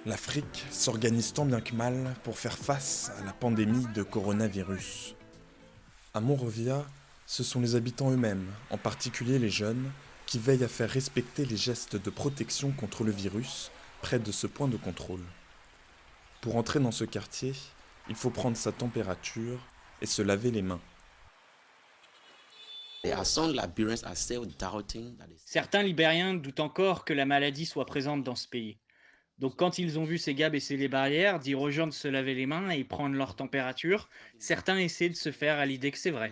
L'Afrique s'organise tant bien que mal pour faire face à la pandémie de coronavirus. À Monrovia, ce sont les habitants eux-mêmes, en particulier les jeunes, qui veillent à faire respecter les gestes de protection contre le virus près de ce point de contrôle. Pour entrer dans ce quartier, il faut prendre sa température et se laver les mains. Certains Libériens doutent encore que la maladie soit présente dans ce pays. Donc quand ils ont vu ces gars baisser les barrières, dire aux gens de se laver les mains et prendre leur température, certains essaient de se faire à l'idée que c'est vrai.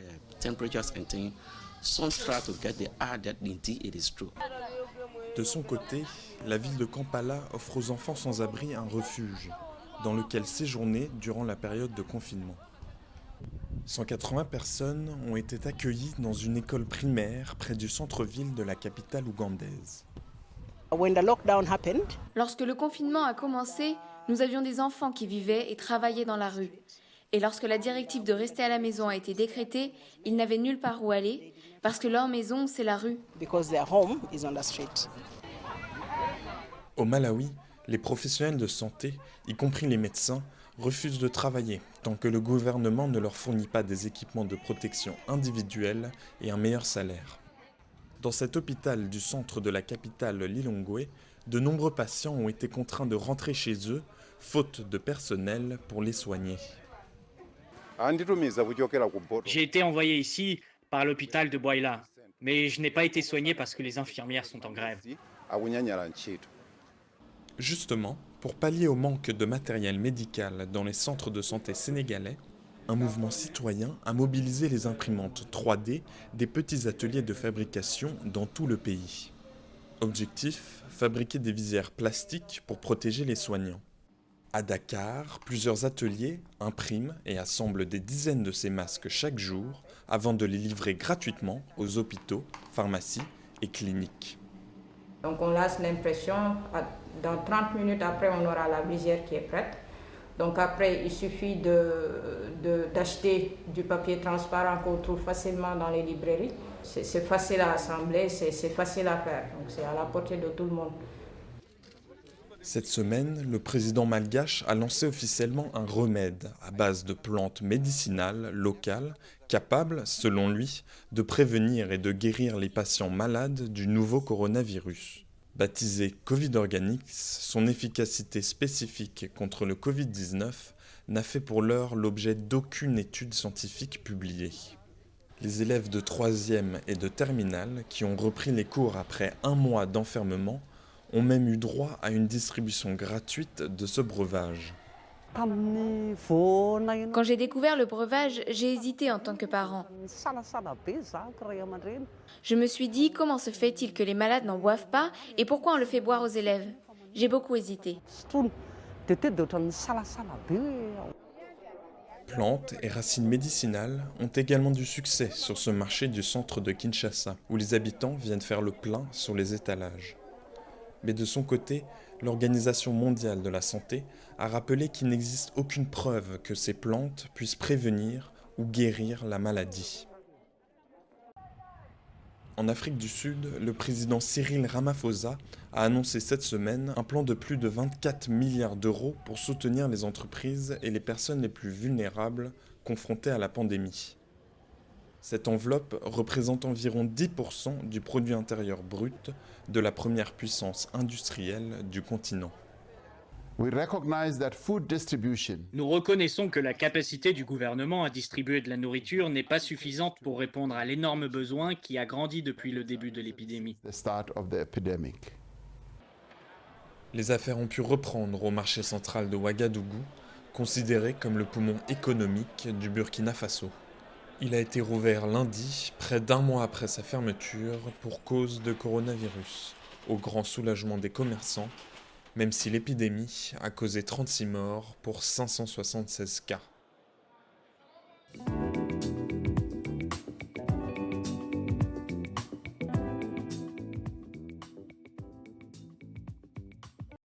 De son côté, la ville de Kampala offre aux enfants sans abri un refuge, dans lequel séjourner durant la période de confinement. 180 personnes ont été accueillies dans une école primaire près du centre-ville de la capitale ougandaise. Lorsque le confinement a commencé, nous avions des enfants qui vivaient et travaillaient dans la rue. Et lorsque la directive de rester à la maison a été décrétée, ils n'avaient nulle part où aller, parce que leur maison, c'est la rue. Au Malawi, les professionnels de santé, y compris les médecins, refusent de travailler tant que le gouvernement ne leur fournit pas des équipements de protection individuels et un meilleur salaire. Dans cet hôpital du centre de la capitale Lilongwe, de nombreux patients ont été contraints de rentrer chez eux, faute de personnel pour les soigner. J'ai été envoyé ici par l'hôpital de Bwaila, mais je n'ai pas été soigné parce que les infirmières sont en grève. Justement, pour pallier au manque de matériel médical dans les centres de santé sénégalais, un mouvement citoyen a mobilisé les imprimantes 3D des petits ateliers de fabrication dans tout le pays. Objectif, fabriquer des visières plastiques pour protéger les soignants. À Dakar, plusieurs ateliers impriment et assemblent des dizaines de ces masques chaque jour avant de les livrer gratuitement aux hôpitaux, pharmacies et cliniques. Donc on laisse l'impression, dans 30 minutes après, on aura la visière qui est prête. Donc après, il suffit d'acheter du papier transparent qu'on trouve facilement dans les librairies. C'est facile à assembler, c'est facile à faire, donc c'est à la portée de tout le monde. Cette semaine, le président malgache a lancé officiellement un remède à base de plantes médicinales locales capables, selon lui, de prévenir et de guérir les patients malades du nouveau coronavirus. Baptisé Covid Organics, son efficacité spécifique contre le Covid-19 n'a fait pour l'heure l'objet d'aucune étude scientifique publiée. Les élèves de 3e et de terminale qui ont repris les cours après un mois d'enfermement ont même eu droit à une distribution gratuite de ce breuvage. Quand j'ai découvert le breuvage, j'ai hésité en tant que parent. Je me suis dit comment se fait-il que les malades n'en boivent pas et pourquoi on le fait boire aux élèves. J'ai beaucoup hésité. Plantes et racines médicinales ont également du succès sur ce marché du centre de Kinshasa, où les habitants viennent faire le plein sur les étalages. Mais de son côté, l'Organisation mondiale de la santé a rappelé qu'il n'existe aucune preuve que ces plantes puissent prévenir ou guérir la maladie. En Afrique du Sud, le président Cyril Ramaphosa a annoncé cette semaine un plan de plus de 24 milliards d'euros pour soutenir les entreprises et les personnes les plus vulnérables confrontées à la pandémie. Cette enveloppe représente environ 10% du produit intérieur brut de la première puissance industrielle du continent. Nous reconnaissons que la capacité du gouvernement à distribuer de la nourriture n'est pas suffisante pour répondre à l'énorme besoin qui a grandi depuis le début de l'épidémie. Les affaires ont pu reprendre au marché central de Ouagadougou, considéré comme le poumon économique du Burkina Faso. Il a été rouvert lundi, près d'un mois après sa fermeture, pour cause de coronavirus, au grand soulagement des commerçants, même si l'épidémie a causé 36 morts pour 576 cas.